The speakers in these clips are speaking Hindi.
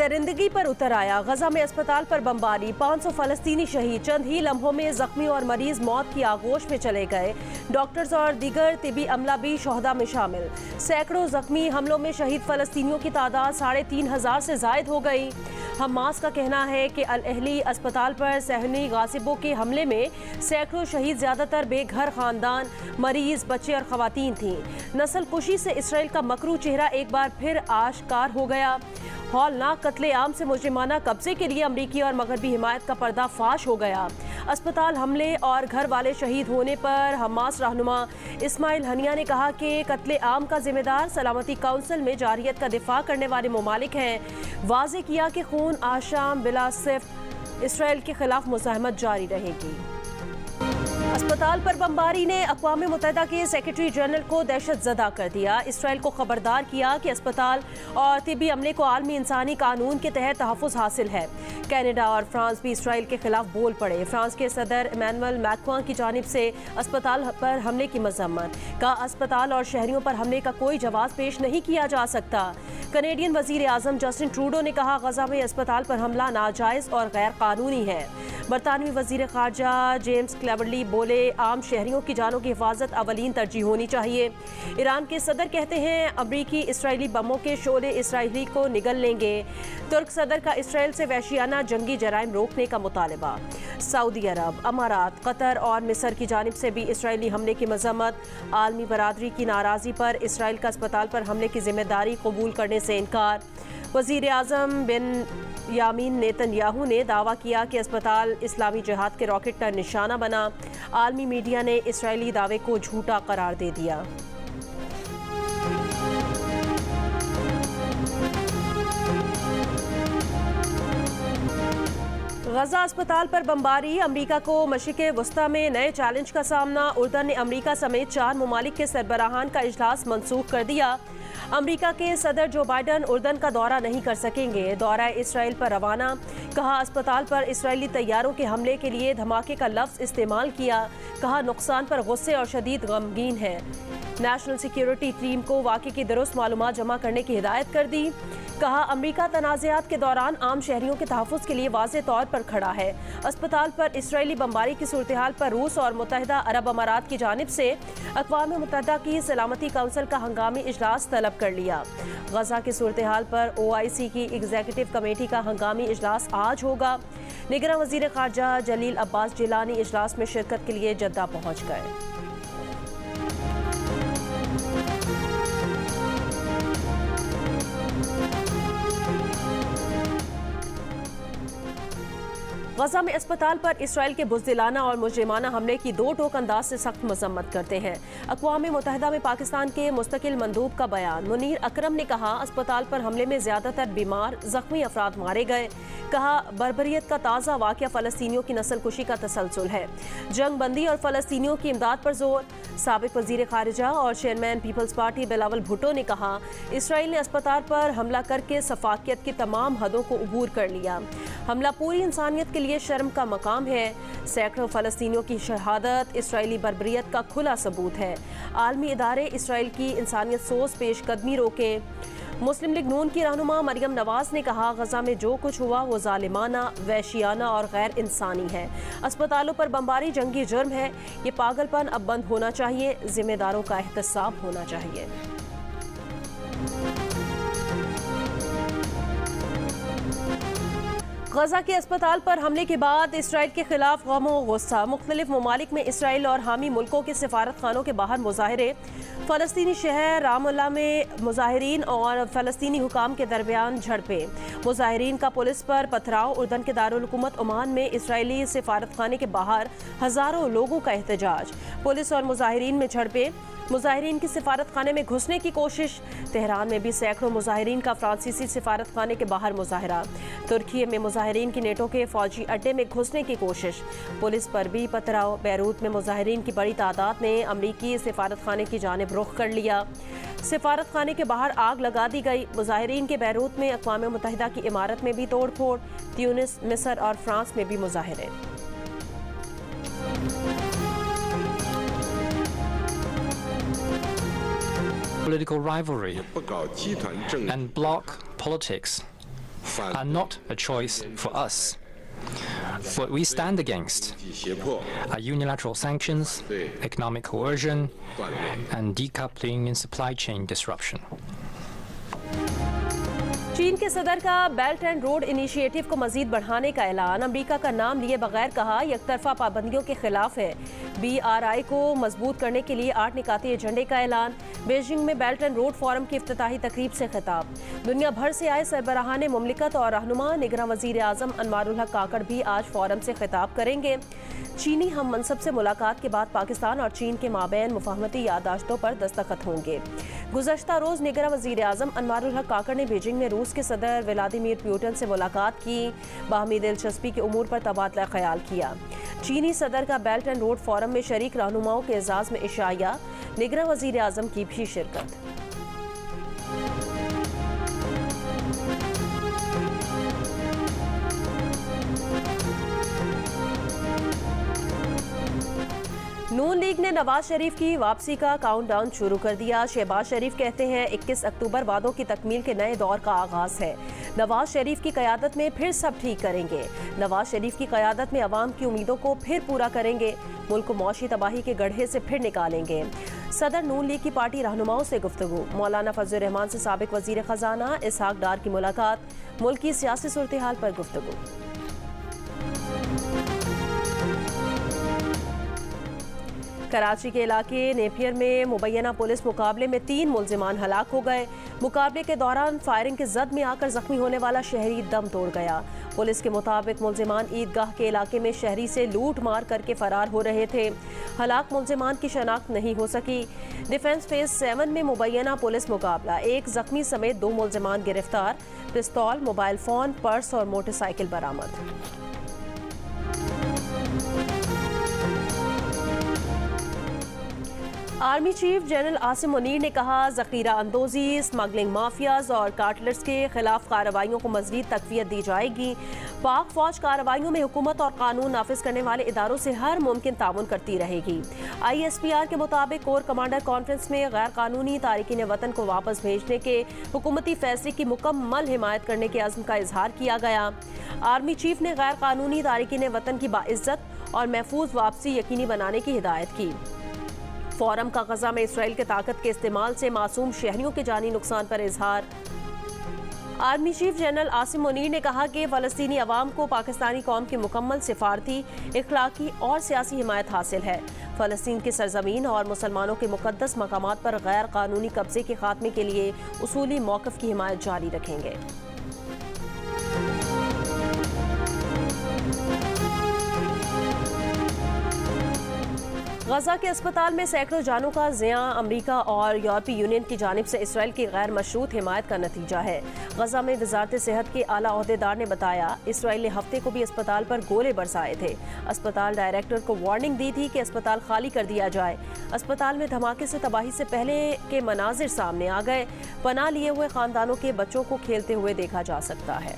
दरिंदगी पर उतर आया। गजा में अस्पताल पर बमबारी, 500 फलस्तीनी शहीद। चंद ही लम्हों में जख्मी और मरीज मौत की आगोश में चले गए। डॉक्टर्स और दीगर तिबी अमला भी शोहदा में शामिल। सैकड़ों जख्मी। हमलों में शहीद फलस्तीनियों की तादाद 3,500 से जायद हो गई। हमास का कहना है कि अल अहली अस्पताल पर सहनी गासिबों के हमले में सैकड़ों शहीद, ज्यादातर बेघर खानदान, मरीज, बच्चे और खवातीन थीं। नस्ल कुशी से इसराइल का मकरू चेहरा एक बार फिर आश्कार हो गया। हौलनाक कत्लेआम से मुजरिमाना कब्जे के लिए अमरीकी और मगरबी हिमायत का पर्दाफाश हो गया। अस्पताल हमले और घर वाले शहीद होने पर हमास रहनुमा इस्माइल हनिया ने कहा कि कत्लेआम का जिम्मेदार सलामती काउंसिल में जारियत का दिफा करने वाले ममालिक हैं। वाज़े किया कि खून आज शाम बिला सिर्फ इसराइल के खिलाफ मुज़ाहमत जारी रहेगी। अस्पताल पर बमबारी ने अक़वाम मुत्तहिदा के सेक्रेटरी जनरल को दहशत ज़दा कर दिया। इसराइल को खबरदार किया कि अस्पताल और तिबी अमले को आलमी इंसानी कानून के तहत तहफ़्फ़ुज़ हासिल है। कनाडा और फ्रांस भी इसराइल के खिलाफ बोल पड़े। फ्रांस के सदर इमैनुअल मैक्रों की जानिब से अस्पताल पर हमले की मज़म्मत। कहा, अस्पताल और शहरियों पर हमले का कोई जवाब पेश नहीं किया जा सकता। कनेडियन वज़ीर आज़म जस्टिन ट्रूडो ने कहा, गजा में अस्पताल पर हमला नाजायज़ और गैर कानूनी है। बरतानवी वज़ीर ख़ारजा जेम्स क्लेवर्ली बोले, आम शहरियों की जानों की हिफाजत अवलीन तरजीह होनी चाहिए। ईरान के सदर कहते हैं, अमरीकी इसराइली बमों के शोले इसराइली को निगल लेंगे। तुर्क सदर का इसराइल से वहशियाना जंगी जराइम रोकने का मुतालबा। सऊदी अरब, अमारात, कतर और मिस्र की जानिब से भी इसराइली हमले की मज़म्मत। आलमी बरादरी की नाराज़ी पर इसराइल का अस्पताल पर हमले की जिम्मेदारी कबूल करने से इनकार। वज़ीर आज़म बिन यामीन नेतन्याहू ने दावा किया कि अस्पताल इस्लामी जिहाद के रॉकेट का निशाना बना। आलमी मीडिया ने इसराइली दावे को झूठा करार दे दिया। गजा अस्पताल पर बमबारी, अमरीका को मशरिक़ वस्ता में नए चैलेंज का सामना। उर्दन ने अमरीका समेत 4 ममालिक के सरबराहान का इजलास मनसूख कर दिया। अमरीका के सदर जो बाइडन उर्दन का दौरा नहीं कर सकेंगे। दौरा इसराइल पर रवाना। कहा, अस्पताल पर इसराइली तैयारों के हमले के लिए धमाके का लफ्ज़ इस्तेमाल किया। कहा, नुकसान पर गुस्से और शदीद गमगीन है। नेशनल सिक्योरिटी टीम को वाक़े की दुरुस्त मालूमात जमा करने की हिदायत कर दी। कहा, अमरीका तनाज़ात के दौरान आम शहरियों के तहफ़्फ़ुज़ के लिए वाज़े तौर पर खड़ा है। अस्पताल पर इसराइली बमबारी की सूरत हाल पर रूस और मुत्तहिदा अरब अमारात की जानिब से अक़वाम मुत्तहिदा की सलामती काउंसिल का हंगामी इजलास तलब कर लिया। गजा की सूरत हाल पर OIC की एग्जीक्यूटिव कमेटी का हंगामी इजलास आज होगा। निगरान वज़ीर ख़ारजा जलील अब्बास जिलानी इजलास में शिरकत के लिए जद्दा पहुँच गए। गजा में अस्पताल पर इसराइल के बुज़दिलाना और मुजरिमाना हमले की दो टोक अंदाज से सख्त मज़म्मत करते हैं। अक़वाम मुत्तहिदा में पाकिस्तान के मुस्तकिल मंदूब का बयान। मुनीर अकरम ने कहा, अस्पताल पर हमले में ज़्यादातर बीमार ज़ख्मी अफराद मारे गए। कहा, बर्बरियत का ताज़ा वाक़या फ़लस्तीनियों की नस्ल कुशी का तसलसल है। जंग बंदी और फ़लस्तीनियों की इमदाद पर जोर। साबिक़ वज़ीर ख़ारिजा और चेयरमैन पीपल्स पार्टी बिलावल भुट्टो ने कहा, इसराइल ने अस्पताल पर हमला करके सफाकियत की तमाम हदों को अबूर कर लिया। हमला पूरी इंसानियत के लिए शर्म का मकाम है। सैकड़ों फ़लस्तीनियों की शहादत इसराइली बर्बरियत का खुला सबूत है। आलमी इदारे इसराइल की इंसानियत सोच पेश कदमी रोकें। मुस्लिम लीग नून की रहनुमा मरियम नवाज ने कहा, गजा में जो कुछ हुआ वो जालिमाना, वहशियाना और गैर इंसानी है। अस्पतालों पर बमबारी जंगी जुर्म है। ये पागलपन अब बंद होना चाहिए। जिम्मेदारों का एहतसाब होना चाहिए। गजा के अस्पताल पर हमले के बाद इसराइल के खिलाफ गम और गुस्सा। मुख्तलिफ ममालिक में इसराइल और हामी मुल्कों के सिफारत खानों के बाहर मुजाहरे। फ़लस्तीनी शहर रामल्ला में मुजाहिरीन और फ़लस्तीनी हुकाम के दरमियान झड़पें। मुजाहिरीन का पुलिस पर पथराव। उर्दन के दारुल हुकूमत ओमान में इसराइली सिफारत खाने के बाहर हज़ारों लोगों का एहतजाज। पुलिस और मुजाहिरीन में झड़पें। मुजाहिरीन की सिफारत खाने में घुसने की कोशिश। तेहरान में भी सैकड़ों मुजाहिरीन का फ्रांसीसी सिफारत खाने के बाहर मुजाहरा। तुर्की में मुजाहिरीन की नेटो के फौजी अड्डे में घुसने की कोशिश। पुलिस पर भी पथराव। बैरूत में मुजाहिरीन की बड़ी तादाद ने अमरीकी सिफारत खाने की जानिब रुख कर लिया। सिफारत खाने के बाहर आग लगा दी गई। मुजाहिरीन के बैरूत में अक़वाम मुत्तहिदा की इमारत में भी तोड़ फोड़। ट्यूनिस, मिस्र और फ्रांस में भी मुजाहरे। Political rivalry and bloc politics are not a choice for us. What we stand against are unilateral sanctions, economic coercion, and decoupling and supply chain disruption. चीन के सदर का बेल्ट एंड रोड इनिशिएटिव को मजीद बढ़ाने का ऐलान। अमेरिका का नाम लिए बगैर कहा एकतरफा पाबंदियों के खिलाफ है। BRI को मजबूत करने के लिए 8 निकाती एजेंडे का ऐलान। बीजिंग में बेल्ट एंड रोड फोरम की इफ्तिताही तकरीब से खिताब। दुनिया भर से आए सरबराहान मुमलिकत और रहनुमा निगरां वजीर आजम अनवारुल हक काकड़ भी आज फोरम से खिताब करेंगे। चीनी हम मनसब से मुलाकात के बाद पाकिस्तान और चीन के माबैन मुफाहमती याददाश्तों पर दस्तखत होंगे। गुज़श्ता रोज निगरां वजीर आजम अनवारुल हक काकड़ ने बीजिंग में रूस के सदर व्लादिमीर पुतिन से मुलाकात की। बाहमी दिलचस्पी के उमूर पर तबादला ख्याल किया। चीनी सदर का बेल्ट एंड रोड फोरम में शरीक रहनुमाओं के एजाज में इशाया। निगरां वजीर आजम की भी शिरकत। नून लीग ने नवाज शरीफ की वापसी का काउंटडाउन शुरू कर दिया। शहबाज शरीफ कहते हैं 21 अक्टूबर वादों की तकमील के नए दौर का आगाज है। नवाज शरीफ की क़यादत में फिर सब ठीक करेंगे। नवाज शरीफ की क़यादत में अवाम की उम्मीदों को फिर पूरा करेंगे। मुल्क को मौशी तबाही के गड्ढे से फिर निकालेंगे। सदर नून लीग की पार्टी रहनुमाओं से गुफ्तगू। मौलाना फजल रहमान से साबिक वजीर खजाना इसहाक डार की मुलाकात। मुल्क की सियासी सूरत हाल पर गुफ्तगू। कराची के इलाके नेपियर में मुबैना पुलिस मुकाबले में 3 मुल्जिमान हलाक हो गए। मुकाबले के दौरान फायरिंग के जद में आकर जख्मी होने वाला शहरी दम तोड़ गया। पुलिस के मुताबिक मुल्जिमान ईदगाह के इलाके में शहरी से लूट मार करके फरार हो रहे थे। हलाक मुल्जिमान की शनाख्त नहीं हो सकी। डिफेंस फेज 7 में मुबैना पुलिस मुकाबला, 1 जख्मी समेत 2 मुल्जिमान गिरफ्तार। पिस्तौल, मोबाइल फोन, पर्स और मोटरसाइकिल बरामद। Army chief general Asim Munir ने कहा जखीरा अंदोजी, स्मगलिंग माफियाज और कार्टलर्स के खिलाफ कार्रवाइयों को मज़ीद तक़वियत दी जाएगी। पाक फौज कार्रवाइयों में हुकूमत और कानून नाफिज करने वाले इदारों से हर मुमकिन ताउन करती रहेगी। ISPR के मुताबिक कोर कमांडर कॉन्फ्रेंस में गैर कानूनी तारिकीन वतन को वापस भेजने के हुकूमती फैसले की मुकम्मल हिमायत करने के अज़्म का इजहार किया गया। आर्मी चीफ ने गैर कानूनी तारिकीन वतन की बाइज्जत और महफूज वापसी यकीनी बनाने की हिदायत की। फोरम का गजा में इसराइल के ताकत के इस्तेमाल से मासूम शहरियों के जानी नुकसान पर इजहार। Army chief general Asim Munir ने कहा कि फ़लस्तीनी अवाम को पाकिस्तानी कौम की मुकम्मल सिफारती, इखलाकी और सियासी हिमायत हासिल है। फ़लस्तीन की सरजमीन और मुसलमानों के मुक़द्दस मकामात पर गैर कानूनी कब्जे के खात्मे के लिए उसूली मौक़िफ़ की हिमायत जारी रखेंगे। गजा के अस्पताल में सैकड़ों जानों का ज़िया अमरीका और यूरोपीय यूनियन की जानिब से इसराइल की गैर मशरूत हिमायत का नतीजा है। गजा में वजारत सेहत के आला ओहदेदार ने बताया इसराइल ने हफ्ते को भी अस्पताल पर गोले बरसाए थे। अस्पताल डायरेक्टर को वार्निंग दी थी कि अस्पताल खाली कर दिया जाए। अस्पताल में धमाके से तबाही से पहले के मनाजिर सामने आ गए। पनाह लिए हुए खानदानों के बच्चों को खेलते हुए देखा जा सकता है।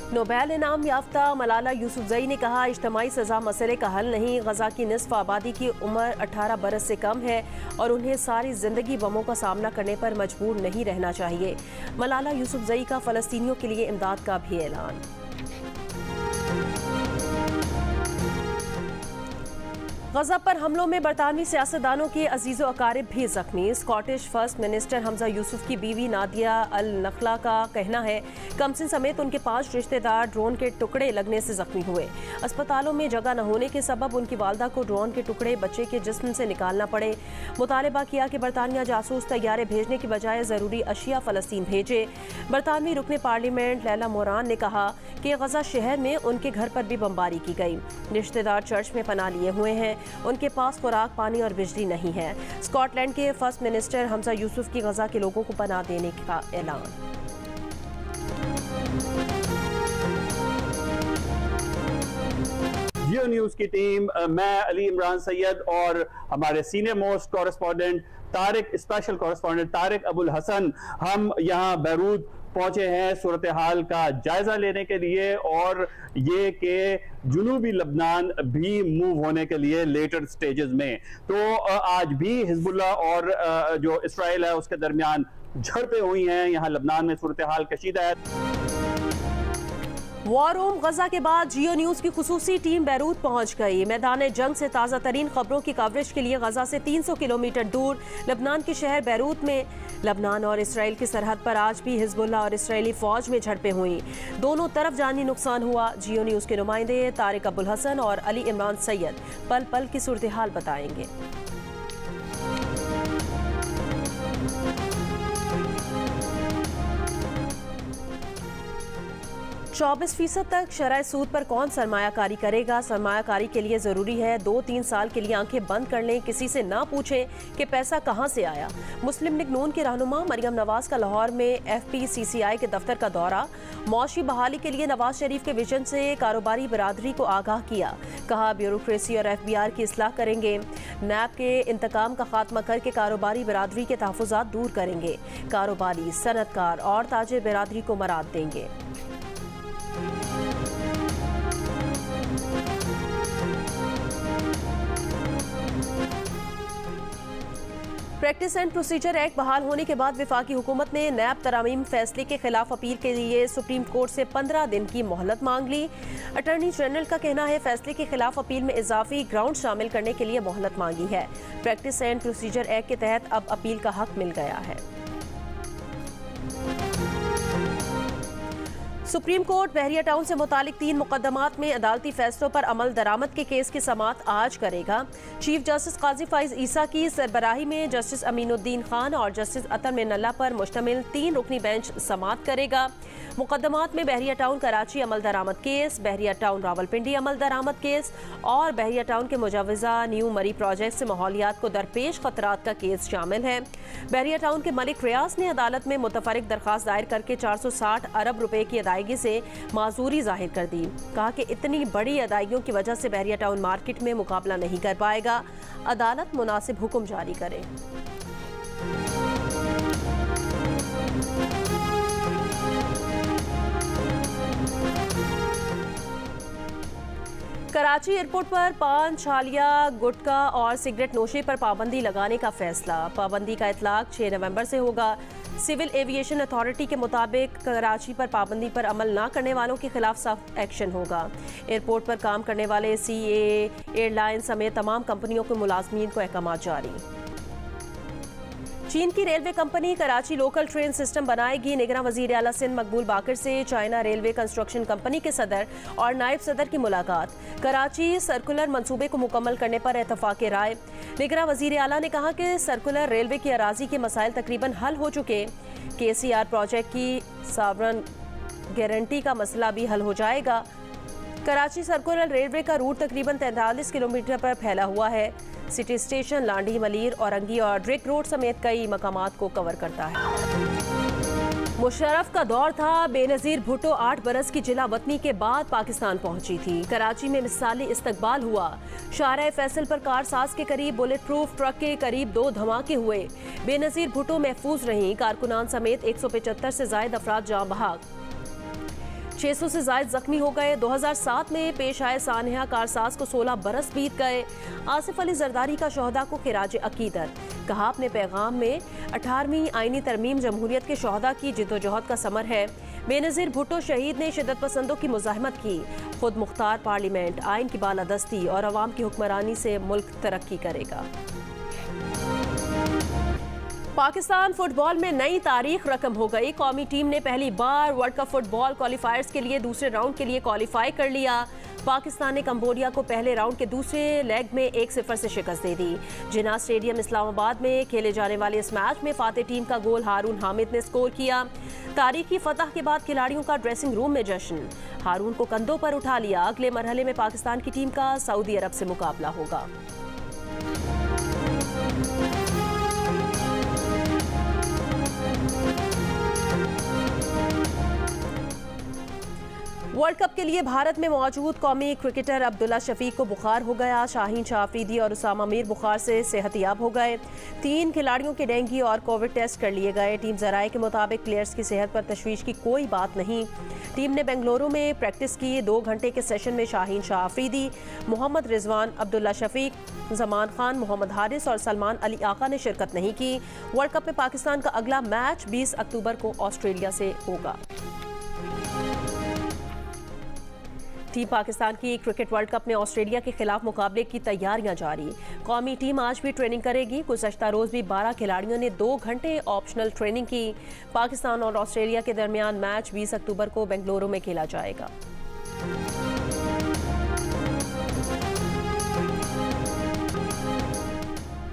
नोबेल इनाम याफ्ता मलाला यूसुफजई ने कहा इज्तिमाई सज़ा मसले का हल नहीं। गजा की निस्फ आबादी की उम्र 18 बरस से कम है और उन्हें सारी जिंदगी बमों का सामना करने पर मजबूर नहीं रहना चाहिए। मलाला यूसुफजई का फ़लस्तीनियों के लिए इमदाद का भी ऐलान। गजा पर हमलों में बरतानवी सियासतदानों के अजीज़ व अकारिब भी जख्मी। Scottish first minister Hamza Yusuf की बीवी नादिया अल नखला का कहना है कमसिन समेत उनके 5 रिश्तेदार ड्रोन के टुकड़े लगने से जख्मी हुए। अस्पतालों में जगह न होने के सबब उनकी वालदा को ड्रोन के टुकड़े बच्चे के जिस्म से निकालना पड़े। मुतालबा किया कि बरतानिया जासूस तैयारे भेजने की बजाय ज़रूरी अशिया फ़लस्तीन भेजे। बरतानवी रुकन पार्लियामेंट लैला मोरान ने कहा कि गजा शहर में उनके घर पर भी बमबारी की गई। रिश्तेदार चर्च में पनाह लिए हुए हैं। उनके पास खुराक, पानी और बिजली नहीं है। स्कॉटलैंड के फर्स्ट मिनिस्टर हमजा यूसुफ की गजा के लोगों को पनाह देने का ऐलान। जियो न्यूज़ की टीम, मैं अली इमरान सैयद और हमारे senior most correspondent Tariq, special correspondent Tariq Abul Hasan, हम यहाँ बैरूत पहुंचे हैं सूरत हाल का जायजा लेने के लिए, और ये कि जुनूबी लबनान भी मूव होने के लिए लेटर स्टेजेस में। तो आज भी हिजबुल्लाह और जो इसराइल है उसके दरमियान झड़पें हुई हैं। यहाँ लबनान में सूरत हाल कशीदा है। वॉर रूम गजा के बाद जियो न्यूज की खुसूसी टीम बैरूत पहुंच गई। मैदान जंग से ताज़ा तरीन खबरों की कवरेज के लिए गजा से 300 किलोमीटर दूर लबनान के शहर बैरूत में लबनान और इसराइल की सरहद पर आज भी हिजबुल्लाह और इसराइली फौज में झड़पें हुई। दोनों तरफ जानी नुकसान हुआ। जियो न्यूज के नुमाइंदे तारिक अबुल हसन और अली इमरान सैयद पल पल की सूरत हाल बताएंगे। 24% तक शरह सूद पर कौन सरमायाकारी करेगा? सरमायाकारी के लिए ज़रूरी है 2-3 साल के लिए आंखें बंद कर लें, किसी से ना पूछें कि पैसा कहां से आया। मुस्लिम लीग नून के रहनुमा मरियम नवाज का लाहौर में FPCCI के दफ्तर का दौरा। मौशी बहाली के लिए नवाज शरीफ के विजन से कारोबारी बरादरी को आगाह किया। कहा ब्यूरोक्रेसी और FBR की इस्लाह करेंगे। नैब के इंतकाम का खात्मा करके कारोबारी बरादरी के तहफ़्फ़ुज़ात दूर करेंगे। कारोबारी, सनतकार और ताजिर बरादरी को मराद देंगे। प्रैक्टिस एंड प्रोसीजर एक्ट बहाल होने के बाद वफाकी हुकूमत ने नैब तरामीम फैसले के खिलाफ अपील के लिए सुप्रीम कोर्ट से 15 दिन की मोहलत मांग ली। अटॉर्नी जनरल का कहना है फैसले के खिलाफ अपील में इजाफी ग्राउंड शामिल करने के लिए मोहलत मांगी है। प्रैक्टिस एंड प्रोसीजर एक्ट के तहत अब अपील का हक मिल गया है। सुप्रीम कोर्ट बहरिया टाउन से मुतालिक 3 मुकदमात में अदालती फैसलों पर अमल दरामद के केस की समाअत आज करेगा। चीफ जस्टिस काजी फाइज ईसा की सरबराही में जस्टिस अमीनुद्दीन खान और जस्टिस अतर मिनल्ला पर मुश्तमिल 3 रुकनी बेंच समाअत करेगा। मुकदमात में बहरिया टाउन कराची अमल दरामद केस, बहरिया टाउन रावलपिंडी अमल दरामद केस और बहरिया टाउन के मुजवजा न्यू मरी प्रोजेक्ट से माहौलियात को दरपेश खतरात का केस शामिल है। बहरिया टाउन के मलिक रियाज ने अदालत में मुतफरिक दरखास्त दायर करके 460 अरब रुपए की अदायगी से माजूरी जाहिर कर दी। कहा कि इतनी बड़ी अदायगियों की वजह से बहरिया टाउन मार्केट में मुकाबला नहीं कर पाएगा। अदालत मुनासिब हुक्म जारी करे। कराची एयरपोर्ट पर पान, छालिया, गुटखा और सिगरेट नोशी पर पाबंदी लगाने का फैसला। पाबंदी का इतलाक 6 नवंबर से होगा। सिविल एविएशन अथॉरिटी के मुताबिक कराची पर पाबंदी पर अमल न करने वालों के खिलाफ सख्त एक्शन होगा। एयरपोर्ट पर काम करने वाले CAA एयरलाइन समेत तमाम कंपनियों के मुलाजमीन को अहकाम जारी। चीन की railway company Karachi local train system बनाएगी। निगरान वजीर आला सिंध मकबूल बाकर से चाइना रेलवे कंस्ट्रक्शन कंपनी के सदर और नायब सदर की मुलाकात। कराची सर्कुलर मंसूबे को मुकम्मल करने पर इत्तफाक राय। निगरान वजीर आला ने कहा कि सर्कुलर रेलवे की अराजी के मसाइल तकरीबन हल हो चुके। KCR प्रोजेक्ट की सावरन गारंटी का मसला भी हल हो जाएगा। कराची सर्कुलर रेलवे का रूट तकरीबन 43 किलोमीटर पर फैला हुआ है। सिटी स्टेशन, लांडी, मलीर, औरंगी और ड्रिक रोड समेत कई मकामात को कवर करता है। मुशर्रफ का दौर था। बेनज़ीर भुट्टो 8 बरस की जिला वतनी के बाद पाकिस्तान पहुंची थी। कराची में मिसाली इस्तकबाल हुआ। शाहराह फैसल पर कारसाज के करीब बुलेट प्रूफ ट्रक के करीब 2 धमाके हुए। बेनज़ीर भुट्टो महफूज रहीं। कारकुनान समेत 175 से जायद अफराद जाँ बहक, 600 से जायद जख्मी हो गए। 2007 में पेश आए सानहा कारसाज को 16 बरस बीत गए। आसिफ अली जरदारी का शोहदा को खिराज अकीदत। कहा अपने पैगाम में 18वीं आईनी तरमीम जमहूरियत के शोहदा की जिद्दोजहद का समर है। बेनज़ीर भुट्टो शहीद ने शिद्दत पसंदों की मुज़ाहमत की। खुद मुख्तार पार्लियामेंट, आइन की बालादस्ती और अवाम की हुक्मरानी से मुल्क तरक्की करेगा। पाकिस्तान फुटबॉल में नई तारीख रकम हो गई। कौमी टीम ने पहली बार वर्ल्ड कप फुटबॉल क्वालिफायर्स के लिए दूसरे राउंड के लिए क्वालिफाई कर लिया। पाकिस्तान ने कंबोडिया को पहले राउंड के दूसरे लेग में 1-0 से शिकस्त दे दी। जिन्ना स्टेडियम इस्लामाबाद में खेले जाने वाले इस मैच में फातेह टीम का गोल हारून हामिद ने स्कोर किया। तारीखी फतह के बाद खिलाड़ियों का ड्रेसिंग रूम में जश्न। हारून को कंधों पर उठा लिया। अगले मरहले में पाकिस्तान की टीम का सऊदी अरब से मुकाबला होगा। वर्ल्ड कप के लिए भारत में मौजूद कौमी क्रिकेटर अब्दुल्ला शफीक को बुखार हो गया। शाहीन शाह अफरीदी और उसामा मीर बुखार से सेहतियाब हो गए। 3 खिलाड़ियों के डेंगू और कोविड टेस्ट कर लिए गए। टीम जराये के मुताबिक प्लेयर्स की सेहत पर तशवीश की कोई बात नहीं। टीम ने बेंगलुरु में प्रैक्टिस की। 2 घंटे के सेशन में शाहीन शाह अफरीदी, मोहम्मद रिजवान, अब्दुल्ला शफीक, जमान खान, मोहम्मद हारिस और सलमान अली आका ने शिरकत नहीं की। वर्ल्ड कप में पाकिस्तान का अगला मैच 20 अक्टूबर को ऑस्ट्रेलिया से होगा। टीम पाकिस्तान की क्रिकेट वर्ल्ड कप में ऑस्ट्रेलिया के खिलाफ मुकाबले की तैयारियां जारी। कौमी टीम आज भी ट्रेनिंग करेगी। गुज़श्ता रोज भी 12 खिलाड़ियों ने 2 घंटे ऑप्शनल ट्रेनिंग की। पाकिस्तान और ऑस्ट्रेलिया के दरमियान मैच 20 अक्टूबर को बेंगलुरु में खेला जाएगा।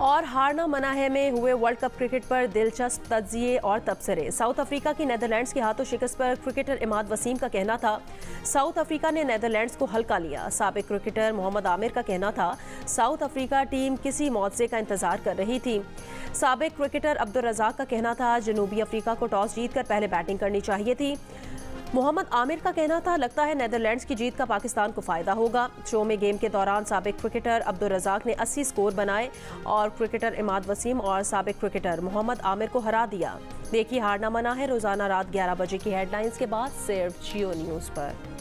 और हारना मना है में हुए वर्ल्ड कप क्रिकेट पर दिलचस्प तज्जिए और तबसरे। साउथ अफ्रीका की नेदरलैंड्स के हाथों शिकस्त पर क्रिकेटर इमाद वसीम का कहना था, साउथ अफ्रीका ने नेदरलैंड्स को हल्का लिया। साबिक क्रिकेटर मोहम्मद आमिर का कहना था, साउथ अफ्रीका टीम किसी मौजे का इंतजार कर रही थी। साबिक क्रिकेटर अब्दुल रज़ाक का कहना था, जनूबी अफ्रीका को टॉस जीतकर पहले बैटिंग करनी चाहिए थी। मोहम्मद आमिर का कहना था, लगता है नेदरलैंड्स की जीत का पाकिस्तान को फायदा होगा। शो में गेम के दौरान साबिक क्रिकेटर अब्दुल रज़ाक ने 80 स्कोर बनाए और क्रिकेटर इमाद वसीम और साबिक क्रिकेटर मोहम्मद आमिर को हरा दिया। देखिए हारना मना है रोजाना रात 11 बजे की हेडलाइंस के बाद सिर्फ जियो न्यूज़ पर।